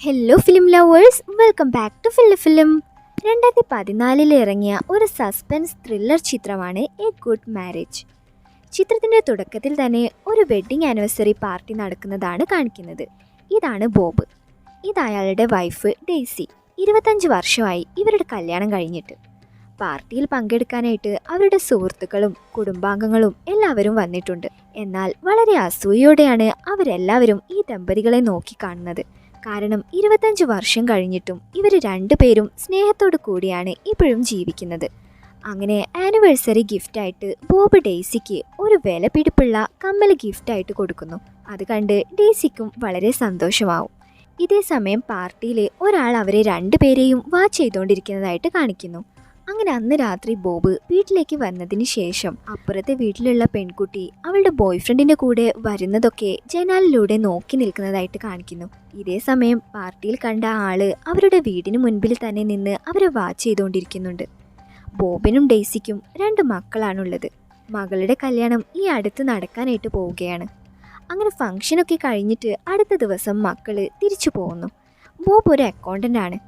Hello film lovers, welcome back to film. 2014 ഇറങ്ങിയ ഒരു suspense thriller ചിത്രമാണ് എ ഗുഡ് മാരേജ്. ചിത്രത്തിൻ്റെ തുടക്കത്തിൽ തന്നെ ഒരു വെഡ്ഡിംഗ് ആനിവേഴ്സറി പാർട്ടി നടക്കുന്നതാണ് കാണിക്കുന്നത്. ഇതാണ് ബോബ്. ഇത് അയാളുടെ വൈഫ് ഡെയ്സി. 25 വർഷമായി ഇവരുടെ കല്യാണം കഴിഞ്ഞിട്ട്. പാർട്ടിയിൽ പങ്കെടുക്കാനായിട്ട് അവരുടെ സുഹൃത്തുക്കളും കുടുംബാംഗങ്ങളും എല്ലാവരും വന്നിട്ടുണ്ട്. എന്നാൽ വളരെ അസൂയയോടെയാണ് അവരെല്ലാവരും ഈ ദമ്പതികളെ നോക്കിക്കാണുന്നത്. കാരണം 25 വർഷം കഴിഞ്ഞിട്ടും ഇവർ രണ്ടുപേരും സ്നേഹത്തോടു കൂടിയാണ് ഇപ്പോഴും ജീവിക്കുന്നത്. അങ്ങനെ ആനിവേഴ്സറി ഗിഫ്റ്റായിട്ട് ബോബ് ഡെയ്സിക്ക് ഒരു വിലപിടിപ്പുള്ള കമ്മൽ ഗിഫ്റ്റായിട്ട് കൊടുക്കുന്നു. അത് കണ്ട് ഡെയ്സിക്കും വളരെ സന്തോഷമാവും. ഇതേ സമയം പാർട്ടിയിൽ ഒരാൾ അവരെ രണ്ടുപേരെയും വാച്ച് ചെയ്തുകൊണ്ടിരിക്കുന്നതായിട്ട് കാണിക്കുന്നു. അങ്ങനെ അന്ന് രാത്രി ബോബ് വീട്ടിലേക്ക് വന്നതിന് ശേഷം അപ്പുറത്തെ വീട്ടിലുള്ള പെൺകുട്ടി അവളുടെ ബോയ്ഫ്രണ്ടിൻ്റെ കൂടെ വരുന്നതൊക്കെ ജനാലിലൂടെ നോക്കി നിൽക്കുന്നതായിട്ട് കാണിക്കുന്നു. ഇതേ സമയം പാർട്ടിയിൽ കണ്ട ആള് അവരുടെ വീടിന് മുൻപിൽ തന്നെ നിന്ന് അവരെ വാച്ച് ചെയ്തുകൊണ്ടിരിക്കുന്നുണ്ട്. ബോബിനും ഡെയ്സിക്കും 2 മക്കളാണുള്ളത്. മകളുടെ കല്യാണം ഈ അടുത്ത് നടക്കാനായിട്ട് പോവുകയാണ്. അങ്ങനെ ഫംഗ്ഷനൊക്കെ കഴിഞ്ഞിട്ട് അടുത്ത ദിവസം മക്കള് തിരിച്ചു പോകുന്നു. ബോബ് ഒരു അക്കൗണ്ടൻ്റ് ആണ്.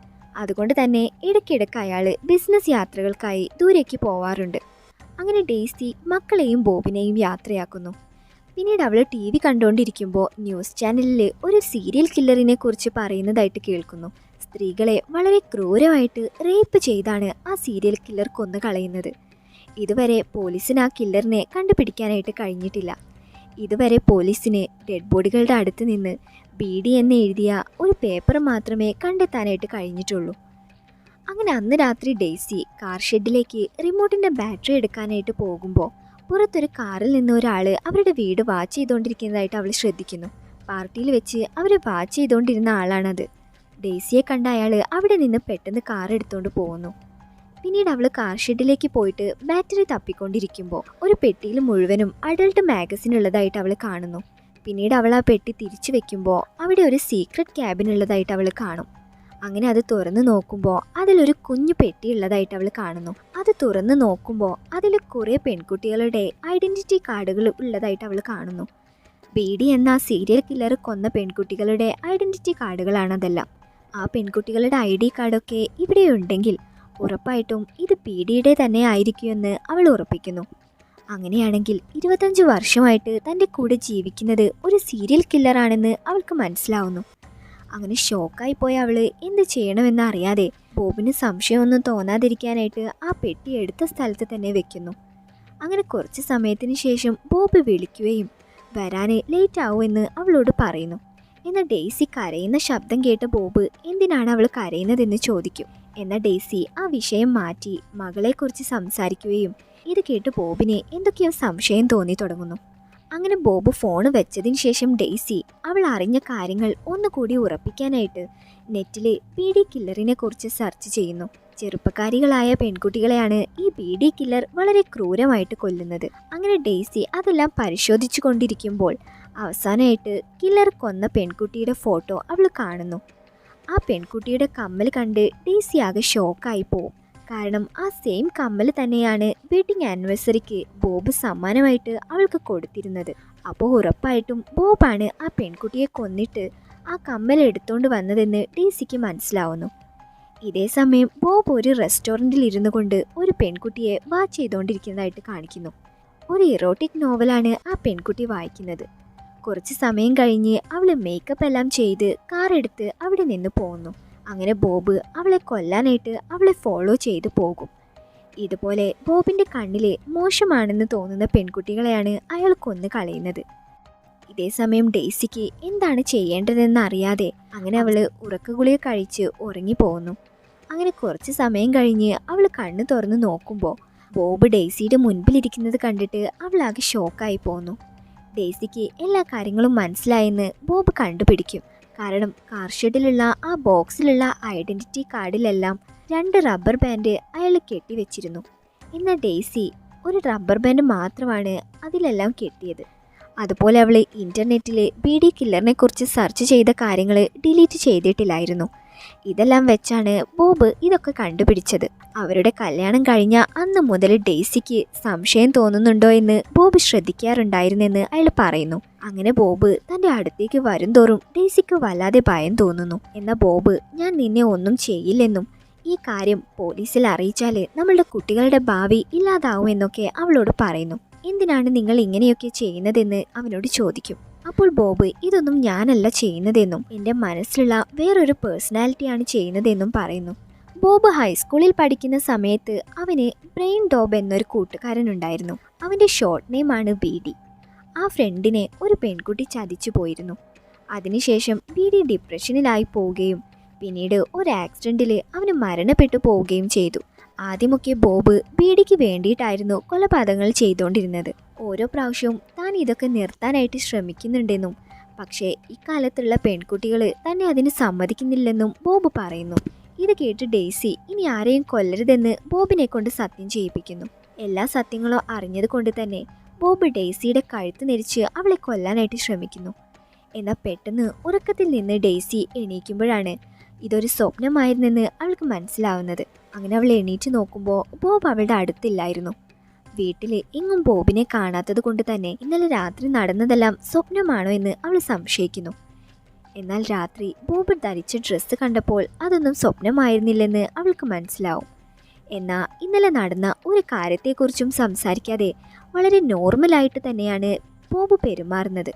അതുകൊണ്ട് തന്നെ ഇടയ്ക്കിടയ്ക്ക് അയാൾ ബിസിനസ് യാത്രകൾക്കായി ദൂരേക്ക് പോവാറുണ്ട്. അങ്ങനെ ഡെയ്സി മക്കളെയും ബോബിനെയും യാത്രയാക്കുന്നു. പിന്നീട് അവൾ TV കണ്ടുകൊണ്ടിരിക്കുമ്പോൾ ന്യൂസ് ചാനലിൽ ഒരു സീരിയൽ കില്ലറിനെ കുറിച്ച് പറയുന്നതായിട്ട് കേൾക്കുന്നു. സ്ത്രീകളെ വളരെ ക്രൂരമായിട്ട് റേപ്പ് ചെയ്താണ് ആ സീരിയൽ കില്ലർ കൊന്നു കളയുന്നത്. ഇതുവരെ പോലീസിന് ആ കില്ലറിനെ കണ്ടുപിടിക്കാനായിട്ട് കഴിഞ്ഞിട്ടില്ല. ഇതുവരെ പോലീസിന് ഡെഡ് ബോഡികളുടെ അടുത്ത് നിന്ന് BD എന്ന് എഴുതിയ ഒരു പേപ്പർ മാത്രമേ കണ്ടെത്താനായിട്ട് കഴിഞ്ഞിട്ടുള്ളൂ. അങ്ങനെ അന്ന് രാത്രി ഡെയ്സി കാർ ഷെഡിലേക്ക് റിമോട്ടിൻ്റെ ബാറ്ററി എടുക്കാനായിട്ട് പോകുമ്പോൾ പുറത്തൊരു കാറിൽ നിന്ന് ഒരാൾ അവരുടെ വീട് വാച്ച് ചെയ്തുകൊണ്ടിരിക്കുന്നതായിട്ട് അവൾ ശ്രദ്ധിക്കുന്നു. പാർട്ടിയിൽ വെച്ച് അവരെ വാച്ച് ചെയ്തുകൊണ്ടിരുന്ന ആളാണത്. ഡെയ്സിയെ കണ്ട അയാൾ അവിടെ നിന്ന് പെട്ടെന്ന് കാർ എടുത്തുകൊണ്ട് പോകുന്നു. പിന്നീട് അവൾ കാർ ഷെഡിലേക്ക് പോയിട്ട് ബാറ്ററി തപ്പിക്കൊണ്ടിരിക്കുമ്പോൾ ഒരു പെട്ടിയിൽ മുഴുവനും അഡൾട്ട് മാഗസിൻ ഉള്ളതായിട്ട് അവൾ കാണുന്നു. പിന്നീട് അവൾ ആ പെട്ടി തിരിച്ചു വെക്കുമ്പോൾ അവിടെ ഒരു സീക്രട്ട് ക്യാബിൻ ഉള്ളതായിട്ട് അവൾ കാണും. അങ്ങനെ അത് തുറന്ന് നോക്കുമ്പോൾ അതിലൊരു കുഞ്ഞു പെട്ടി ഉള്ളതായിട്ട് അവൾ കാണുന്നു. അത് തുറന്ന് നോക്കുമ്പോൾ അതിൽ കുറേ പെൺകുട്ടികളുടെ ഐഡൻറ്റിറ്റി കാർഡുകൾ ഉള്ളതായിട്ട് അവൾ കാണുന്നു. BD എന്ന ആ സീരിയൽ കില്ലർ കൊന്ന പെൺകുട്ടികളുടെ ഐഡൻറ്റിറ്റി കാർഡുകളാണതെല്ലാം. ആ പെൺകുട്ടികളുടെ ID കാർഡൊക്കെ ഇവിടെ ഉണ്ടെങ്കിൽ ഉറപ്പായിട്ടും ഇത് BDയുടെ തന്നെ ആയിരിക്കുമെന്ന് അവൾ ഉറപ്പിക്കുന്നു. അങ്ങനെയാണെങ്കിൽ 25 വർഷമായിട്ട് തൻ്റെ കൂടെ ജീവിക്കുന്നത് ഒരു സീരിയൽ കില്ലറാണെന്ന് അവൾക്ക് മനസ്സിലാവുന്നു. അങ്ങനെ ഷോക്കായി പോയ അവൾ എന്ത് ചെയ്യണമെന്ന് അറിയാതെ ബോബിന് സംശയമൊന്നും തോന്നാതിരിക്കാനായിട്ട് ആ പെട്ടി എടുത്ത സ്ഥലത്ത് തന്നെ വെക്കുന്നു. അങ്ങനെ കുറച്ച് സമയത്തിന് ശേഷം ബോബ് വിളിക്കുകയും വരാൻ ലേറ്റ് ആവുമെന്ന് അവളോട് പറയുന്നു. എന്നാൽ ഡെയ്സി കരയുന്ന ശബ്ദം കേട്ട ബോബ് എന്തിനാണ് അവൾ കരയുന്നതെന്ന് ചോദിക്കും. എന്നാൽ ഡെയ്സി ആ വിഷയം മാറ്റി മകളെക്കുറിച്ച് സംസാരിക്കുകയും ഇത് കേട്ട് ബോബിന് എന്തൊക്കെയോ സംശയം തോന്നി തുടങ്ങുന്നു. അങ്ങനെ ബോബ് ഫോണ് വെച്ചതിന് ശേഷം ഡെയ്സി അവൾ അറിഞ്ഞ കാര്യങ്ങൾ ഒന്നുകൂടി ഉറപ്പിക്കാനായിട്ട് നെറ്റിൽ BD കില്ലറിനെ കുറിച്ച് സെർച്ച് ചെയ്യുന്നു. ചെറുപ്പക്കാരികളായ പെൺകുട്ടികളെയാണ് ഈ BD കില്ലർ വളരെ ക്രൂരമായിട്ട് കൊല്ലുന്നത്. അങ്ങനെ ഡെയ്സി അതെല്ലാം പരിശോധിച്ചു കൊണ്ടിരിക്കുമ്പോൾ അവസാനമായിട്ട് കില്ലർ കൊന്ന പെൺകുട്ടിയുടെ ഫോട്ടോ അവൾ കാണുന്നു. ആ പെൺകുട്ടിയുടെ കമ്മൽ കണ്ട് ഡെയ്സി ആകെ ഷോക്കായി പോവും. കാരണം ആ സെയിം കമ്മൽ തന്നെയാണ് വെഡിങ് ആനിവേഴ്സറിക്ക് ബോബ് സമ്മാനമായിട്ട് അവൾക്ക് കൊടുത്തിരുന്നത്. അപ്പോൾ ഉറപ്പായിട്ടും ബോബാണ് ആ പെൺകുട്ടിയെ കൊന്നിട്ട് ആ കമ്മൽ എടുത്തുകൊണ്ട് വന്നതെന്ന് ഡെയ്സിക്ക് മനസ്സിലാവുന്നു. ഇതേ സമയം ബോബ് ഒരു റെസ്റ്റോറൻറ്റിൽ ഇരുന്നു കൊണ്ട് ഒരു പെൺകുട്ടിയെ വാച്ച് ചെയ്തുകൊണ്ടിരിക്കുന്നതായിട്ട് കാണിക്കുന്നു. ഒരു ഇറോട്ടിക് നോവലാണ് ആ പെൺകുട്ടി വായിക്കുന്നത്. കുറച്ച് സമയം കഴിഞ്ഞ് അവൾ മേക്കപ്പ് എല്ലാം ചെയ്ത് കാർ എടുത്ത് അവിടെ നിന്ന് പോകുന്നു. അങ്ങനെ ബോബ് അവളെ കൊല്ലാനായിട്ട് അവളെ ഫോളോ ചെയ്ത് പോകും. ഇതുപോലെ ബോബിൻ്റെ കണ്ണിൽ മോശമാണെന്ന് തോന്നുന്ന പെൺകുട്ടികളെയാണ് അയാൾ കൊന്നു കളയുന്നത്. ഇതേ സമയം ഡെയ്സിക്ക് എന്താണ് ചെയ്യേണ്ടതെന്ന് അറിയാതെ അങ്ങനെ അവൾ ഉറക്കഗുളിക കഴിച്ച് ഉറങ്ങിപ്പോകുന്നു. അങ്ങനെ കുറച്ച് സമയം കഴിഞ്ഞ് അവൾ കണ്ണ് തുറന്ന് നോക്കുമ്പോൾ ബോബ് ഡെയ്സിയുടെ മുൻപിലിരിക്കുന്നത് കണ്ടിട്ട് അവളാകെ ഷോക്കായി പോകുന്നു. ഡെയ്സിക്ക് എല്ലാ കാര്യങ്ങളും മനസ്സിലായെന്ന് ബോബ് കണ്ടുപിടിക്കും. കാരണം കാർ ഷെഡിലുള്ള ആ ബോക്സിലുള്ള ഐഡൻറ്റിറ്റി കാർഡിലെല്ലാം 2 റബ്ബർ ബാൻഡ് അയാൾ കെട്ടിവെച്ചിരുന്നു. എന്നാൽ ഡെയ്സി ഒരു റബ്ബർ ബാൻഡ് മാത്രമാണ് അതിലെല്ലാം കെട്ടിയത്. അതുപോലെ അവൾ ഇൻ്റർനെറ്റിൽ BD കില്ലറിനെ കുറിച്ച് സെർച്ച് ചെയ്ത കാര്യങ്ങൾ ഡിലീറ്റ് ചെയ്തിട്ടില്ലായിരുന്നു. ഇതെല്ലാം വെച്ചാണ് ബോബ് ഇതൊക്കെ കണ്ടുപിടിച്ചത്. അവരുടെ കല്യാണം കഴിഞ്ഞ അന്ന് മുതൽ ഡെയ്സിക്ക് സംശയം തോന്നുന്നുണ്ടോ എന്ന് ബോബ് ശ്രദ്ധിക്കാറുണ്ടായിരുന്നെന്ന് അയാൾ പറയുന്നു. അങ്ങനെ ബോബ് തന്റെ അടുത്തേക്ക് വരും തോറും ഡെയ്സിക്ക് വല്ലാതെ ഭയം തോന്നുന്നു. എന്നാൽ ബോബ്, ഞാൻ നിന്നെ ഒന്നും ചെയ്യില്ലെന്നും ഈ കാര്യം പോലീസിൽ അറിയിച്ചാല് നമ്മളുടെ കുട്ടികളുടെ ഭാവി ഇല്ലാതാവും എന്നൊക്കെ അവളോട് പറയുന്നു. എന്തിനാണ് നിങ്ങൾ ഇങ്ങനെയൊക്കെ ചെയ്യുന്നതെന്ന് അവനോട് ചോദിക്കും. അപ്പോൾ ബോബ്, ഇതൊന്നും ഞാനല്ല ചെയ്യുന്നതെന്നും എൻ്റെ മനസ്സിലുള്ള വേറൊരു പേഴ്സണാലിറ്റിയാണ് ചെയ്യുന്നതെന്നും പറയുന്നു. ബോബ് ഹൈസ്കൂളിൽ പഠിക്കുന്ന സമയത്ത് അവന് ബ്രെയിൻ ഡോബ് എന്നൊരു കൂട്ടുകാരനുണ്ടായിരുന്നു. അവൻ്റെ ഷോർട്ട് നെയിമാണ് ബി.ഡി. ആ ഫ്രണ്ടിനെ ഒരു പെൺകുട്ടി ചതിച്ചു പോയിരുന്നു. അതിനുശേഷം ബി.ഡി ഡിപ്രഷനിലായി പോവുകയും പിന്നീട് ഒരു ആക്സിഡൻറ്റിൽ അവന് മരണപ്പെട്ടു പോവുകയും ചെയ്തു. ആദ്യമൊക്കെ ബോബ് ബി.ഡിക്ക് വേണ്ടിയിട്ടായിരുന്നു കൊലപാതകങ്ങൾ ചെയ്തുകൊണ്ടിരുന്നത്. ഓരോ പ്രാവശ്യവും താൻ ഇതൊക്കെ നിർത്താനായിട്ട് ശ്രമിക്കുന്നുണ്ടെന്നും പക്ഷേ ഇക്കാലത്തുള്ള പെൺകുട്ടികൾ തന്നെ അതിന് സമ്മതിക്കുന്നില്ലെന്നും ബോബ് പറയുന്നു. ഇത് കേട്ട് ഡെയ്സി ഇനി ആരെയും കൊല്ലരുതെന്ന് ബോബിനെ കൊണ്ട് സത്യം ചെയ്യിപ്പിക്കുന്നു. എല്ലാ സത്യങ്ങളും അറിഞ്ഞത് കൊണ്ട് തന്നെ ബോബ് ഡെയ്സിയുടെ കഴുത്ത് നെരിച്ച് അവളെ കൊല്ലാനായിട്ട് ശ്രമിക്കുന്നു. എന്നാൽ പെട്ടെന്ന് ഉറക്കത്തിൽ നിന്ന് ഡെയ്സി എണീക്കുമ്പോഴാണ് ഇതൊരു സ്വപ്നമായിരുന്നെന്ന് അവൾക്ക് മനസ്സിലാവുന്നത്. അങ്ങനെ അവൾ എണീറ്റ് നോക്കുമ്പോൾ ബോബ് അവളുടെ അടുത്തില്ലായിരുന്നു. വീട്ടിൽ എങ്ങും ബോബിനെ കാണാത്തത് കൊണ്ട് തന്നെ ഇന്നലെ രാത്രി നടന്നതെല്ലാം സ്വപ്നമാണോ എന്ന് അവൾ സംശയിക്കുന്നു. എന്നാൽ രാത്രി ബോബ് ധരിച്ച ഡ്രസ്സ് കണ്ടപ്പോൾ അതൊന്നും സ്വപ്നമായിരുന്നില്ലെന്ന് അവൾക്ക് മനസ്സിലാവും. എന്നാൽ ഇന്നലെ നടന്ന ഒരു കാര്യത്തെക്കുറിച്ചും സംസാരിക്കാതെ വളരെ നോർമലായിട്ട് തന്നെയാണ് ബോബ് പെരുമാറുന്നത്.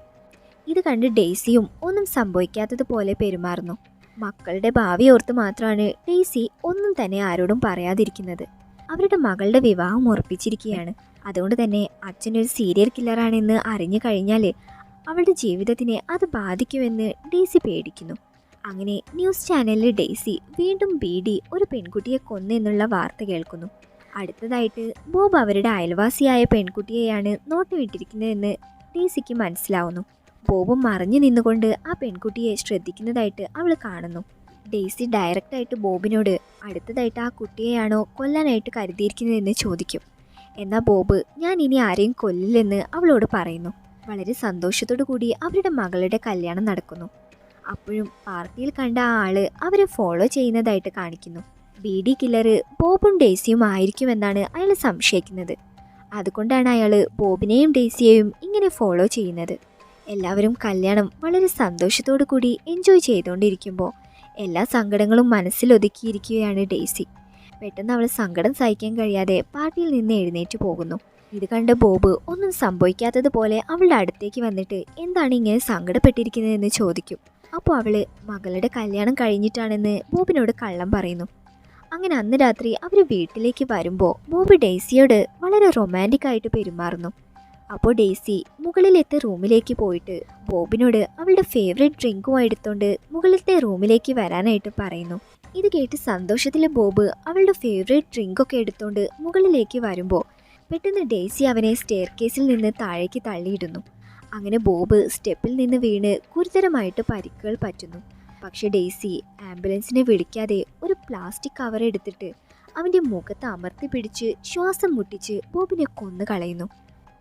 ഇത് കണ്ട് ഡെയ്സിയും ഒന്നും സംഭവിക്കാത്തതുപോലെ പെരുമാറുന്നു. മക്കളുടെ ഭാവി ഓർത്ത് മാത്രമാണ് ഡെയ്സി ഒന്നും തന്നെ ആരോടും പറയാതിരിക്കുന്നത്. അവരുടെ മകളുടെ വിവാഹം ഉറപ്പിച്ചിരിക്കുകയാണ്. അതുകൊണ്ട് തന്നെ അച്ഛനൊരു സീരിയൽ കില്ലറാണെന്ന് അറിഞ്ഞു കഴിഞ്ഞാൽ അവളുടെ ജീവിതത്തിനെ അത് ബാധിക്കുമെന്ന് ഡെയ്സി പേടിക്കുന്നു. അങ്ങനെ ന്യൂസ് ചാനലിൽ ഡെയ്സി വീണ്ടും ബി.ഡി ഒരു പെൺകുട്ടിയെ കൊന്നെന്നുള്ള വാർത്ത കേൾക്കുന്നു. അടുത്തതായിട്ട് ബോബ് അവരുടെ അയൽവാസിയായ പെൺകുട്ടിയെയാണ് നോട്ടമിട്ടിരിക്കുന്നതെന്ന് ഡെയ്സിക്ക് മനസ്സിലാവുന്നു. ബോബ് മറിഞ്ഞു നിന്നുകൊണ്ട് ആ പെൺകുട്ടിയെ ശ്രദ്ധിക്കുന്നതായിട്ട് അവൾ കാണുന്നു. ഡെയ്സി ഡയറക്റ്റായിട്ട് ബോബിനോട് അടുത്തതായിട്ട് ആ കുട്ടിയെയാണോ കൊല്ലാനായിട്ട് കരുതിയിരിക്കുന്നതെന്ന് ചോദിക്കും. എന്നാൽ ബോബ്, ഞാൻ ഇനി ആരെയും കൊല്ലില്ലെന്ന് അവളോട് പറയുന്നു. വളരെ സന്തോഷത്തോടു കൂടി അവരുടെ മകളുടെ കല്യാണം നടക്കുന്നു. അപ്പോഴും പാർട്ടിയിൽ കണ്ട ആ ആള് അവരെ ഫോളോ ചെയ്യുന്നതായിട്ട് കാണിക്കുന്നു. ബി.ഡി കില്ലറ് ബോബും ഡെയ്സിയും ആയിരിക്കുമെന്നാണ് അയാൾ സംശയിക്കുന്നത്. അതുകൊണ്ടാണ് അയാൾ ബോബിനെയും ഡെയ്സിയെയും ഇങ്ങനെ ഫോളോ ചെയ്യുന്നത്. എല്ലാവരും കല്യാണം വളരെ സന്തോഷത്തോടു കൂടി എൻജോയ് ചെയ്തുകൊണ്ടിരിക്കുമ്പോൾ എല്ലാ സങ്കടങ്ങളും മനസ്സിലൊതുക്കിയിരിക്കുകയാണ് ഡെയ്സി. പെട്ടെന്ന് അവൾ സങ്കടം സഹിക്കാൻ കഴിയാതെ പാർട്ടിയിൽ നിന്ന് എഴുന്നേറ്റ് പോകുന്നു. ഇത് കണ്ട ബോബ് ഒന്നും സംഭവിക്കാത്തതുപോലെ അവളുടെ അടുത്തേക്ക് വന്നിട്ട് എന്താണ് ഇങ്ങനെ സങ്കടപ്പെട്ടിരിക്കുന്നതെന്ന് ചോദിക്കും. അപ്പോൾ അവൾ മകളുടെ കല്യാണം കഴിഞ്ഞിട്ടാണെന്ന് ബോബിനോട് കള്ളം പറയുന്നു. അങ്ങനെ അന്ന് രാത്രി അവർ വീട്ടിലേക്ക് വരുമ്പോൾ ബോബ് ഡെയ്സിയോട് വളരെ റൊമാൻറ്റിക് ആയിട്ട് പെരുമാറുന്നു. അപ്പോൾ ഡെയ്സി മുകളിലത്തെ റൂമിലേക്ക് പോയിട്ട് ബോബിനോട് അവളുടെ ഫേവറേറ്റ് ഡ്രിങ്കും എടുത്തുകൊണ്ട് മുകളിലത്തെ റൂമിലേക്ക് വരാനായിട്ട് പറയുന്നു. ഇത് കേട്ട് സന്തോഷത്തിലെ ബോബ് അവളുടെ ഫേവറേറ്റ് ഡ്രിങ്കൊക്കെ എടുത്തുകൊണ്ട് മുകളിലേക്ക് വരുമ്പോൾ പെട്ടെന്ന് ഡെയ്സി അവനെ സ്റ്റെയർ കേസിൽ നിന്ന് താഴേക്ക് തള്ളിയിടുന്നു. അങ്ങനെ ബോബ് സ്റ്റെപ്പിൽ നിന്ന് വീണ് ഗുരുതരമായിട്ട് പരിക്കുകൾ പറ്റുന്നു. പക്ഷെ ഡെയ്സി ആംബുലൻസിനെ വിളിക്കാതെ ഒരു പ്ലാസ്റ്റിക് കവർ എടുത്തിട്ട് അവൻ്റെ മുഖത്ത് അമർത്തി പിടിച്ച് ശ്വാസം മുട്ടിച്ച് ബോബിനെ കൊന്നു കളയുന്നു.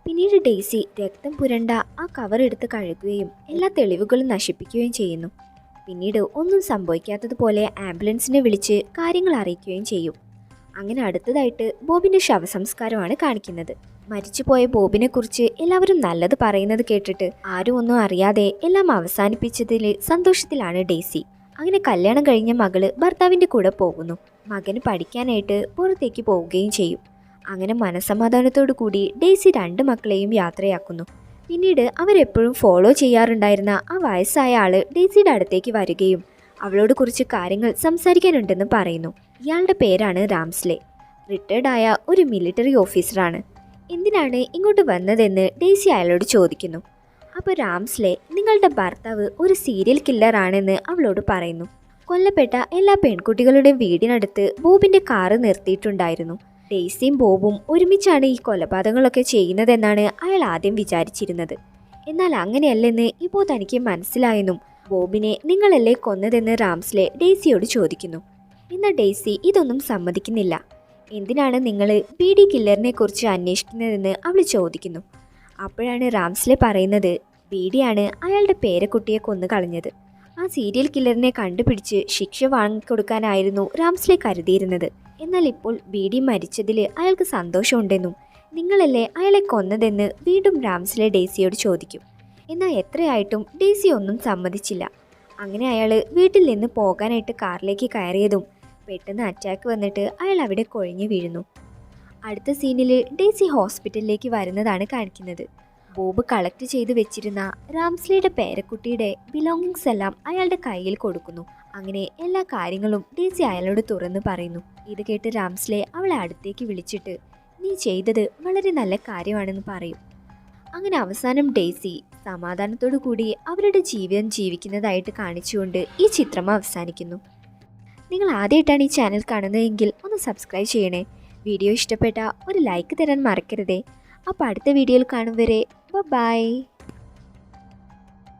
പിന്നീട് ഡെയ്സി രക്തം പുരണ്ട ആ കവർ എടുത്ത് കഴുകുകയും എല്ലാ തെളിവുകളും നശിപ്പിക്കുകയും ചെയ്യുന്നു. പിന്നീട് ഒന്നും സംഭവിക്കാത്തതുപോലെ ആംബുലൻസിനെ വിളിച്ച് കാര്യങ്ങൾ അറിയിക്കുകയും ചെയ്യും. അങ്ങനെ അടുത്തതായിട്ട് ബോബിൻ്റെ ശവസംസ്കാരമാണ് കാണിക്കുന്നത്. മരിച്ചുപോയ ബോബിനെ കുറിച്ച് എല്ലാവരും നല്ലത് പറയുന്നത് കേട്ടിട്ട് ആരും ഒന്നും അറിയാതെ എല്ലാം അവസാനിപ്പിച്ചതിൽ സന്തോഷത്തിലാണ് ഡെയ്സി. അങ്ങനെ കല്യാണം കഴിഞ്ഞ മകള് ഭർത്താവിൻ്റെ കൂടെ പോകുന്നു. മകന് പഠിക്കാനായിട്ട് പുറത്തേക്ക് പോവുകയും ചെയ്യും. അങ്ങനെ മനസ്സമാധാനത്തോടു കൂടി ഡെയ്സി 2 മക്കളെയും യാത്രയാക്കുന്നു. പിന്നീട് അവരെപ്പോഴും ഫോളോ ചെയ്യാറുണ്ടായിരുന്ന ആ വയസ്സായ ആള് ഡെയ്സിയുടെ അടുത്തേക്ക് വരികയും അവളോട് കുറച്ച് കാര്യങ്ങൾ സംസാരിക്കാനുണ്ടെന്ന് പറയുന്നു. ഇയാളുടെ പേരാണ് രാംസ്ലെ. റിട്ടയർഡായ ഒരു മിലിറ്ററി ഓഫീസറാണ്. എന്തിനാണ് ഇങ്ങോട്ട് വന്നതെന്ന് ഡെയ്സി അയാളോട് ചോദിക്കുന്നു. അപ്പോൾ രാംസ്ലെ നിങ്ങളുടെ ഭർത്താവ് ഒരു സീരിയൽ കില്ലറാണെന്ന് അവളോട് പറയുന്നു. കൊല്ലപ്പെട്ട എല്ലാ പെൺകുട്ടികളുടെയും വീടിനടുത്ത് ബോബിൻ്റെ കാറ് നിർത്തിയിട്ടുണ്ടായിരുന്നു. ഡെയ്സിയും ബോബും ഒരുമിച്ചാണ് ഈ കൊലപാതകങ്ങളൊക്കെ ചെയ്യുന്നതെന്നാണ് അയാൾ ആദ്യം വിചാരിച്ചിരുന്നത്. എന്നാൽ അങ്ങനെയല്ലെന്ന് ഇപ്പോൾ തനിക്ക് മനസ്സിലായെന്നും ബോബിനെ നിങ്ങളല്ലേ കൊന്നതെന്ന് രാംസ്ലെ ഡെയ്സിയോട് ചോദിക്കുന്നു. എന്നാൽ ഡെയ്സി ഇതൊന്നും സമ്മതിക്കുന്നില്ല. എന്തിനാണ് നിങ്ങൾ ബി.ഡി കില്ലറിനെ കുറിച്ച് അന്വേഷിക്കുന്നതെന്ന് അവൾ ചോദിക്കുന്നു. അപ്പോഴാണ് രാംസ്ലെ പറയുന്നത് ബി.ഡിയാണ് അയാളുടെ പേരക്കുട്ടിയെ കൊന്നു കളഞ്ഞത്. ആ സീരിയൽ കില്ലറിനെ കണ്ടുപിടിച്ച് ശിക്ഷ വാങ്ങിക്കൊടുക്കാനായിരുന്നു റാംസ്ലെ കരുതിയിരുന്നത്. എന്നാൽ ഇപ്പോൾ ബീഡി മരിച്ചതിൽ അയാൾക്ക് സന്തോഷമുണ്ടെന്നും നിങ്ങളല്ലേ അയാളെ കൊന്നതെന്ന് വീണ്ടും റാംസ്ലെ ഡെയ്സിയോട് ചോദിക്കും. എന്നാൽ എത്രയായിട്ടും ഡെയ്സി ഒന്നും സമ്മതിച്ചില്ല. അങ്ങനെ അയാൾ വീട്ടിൽ നിന്ന് പോകാനായിട്ട് കാറിലേക്ക് കയറിയതും പെട്ടെന്ന് അറ്റാക്ക് വന്നിട്ട് അയാൾ അവിടെ കൊഴിഞ്ഞു വീഴുന്നു. അടുത്ത സീനിൽ ഡെയ്സി ഹോസ്പിറ്റലിലേക്ക് വരുന്നതാണ് കാണിക്കുന്നത്. ബോബ് കളക്ട് ചെയ്ത് വെച്ചിരുന്ന റാംസ്ലിയുടെ പേരക്കുട്ടിയുടെ ബിലോങ്ങിങ്സ് എല്ലാം അയാളുടെ കയ്യിൽ കൊടുക്കുന്നു. അങ്ങനെ എല്ലാ കാര്യങ്ങളും ഡെയ്സി അയാളോട് തുറന്നു പറയുന്നു. ഇത് കേട്ട് റാംസ്ലെ അവളെ അടുത്തേക്ക് വിളിച്ചിട്ട് നീ ചെയ്തത് വളരെ നല്ല കാര്യമാണെന്ന് പറയും. അങ്ങനെ അവസാനം ഡെയ്സി സമാധാനത്തോടു കൂടി അവരുടെ ജീവിതം ജീവിക്കുന്നതായിട്ട് കാണിച്ചുകൊണ്ട് ഈ ചിത്രം അവസാനിക്കുന്നു. നിങ്ങൾ ആദ്യമായിട്ടാണ് ഈ ചാനൽ കാണുന്നതെങ്കിൽ ഒന്ന് സബ്സ്ക്രൈബ് ചെയ്യണേ. വീഡിയോ ഇഷ്ടപ്പെട്ട ഒരു ലൈക്ക് തരാൻ മറക്കരുതേ. അപ്പോൾ അടുത്ത വീഡിയോയിൽ കാണും വരെ ബൈ.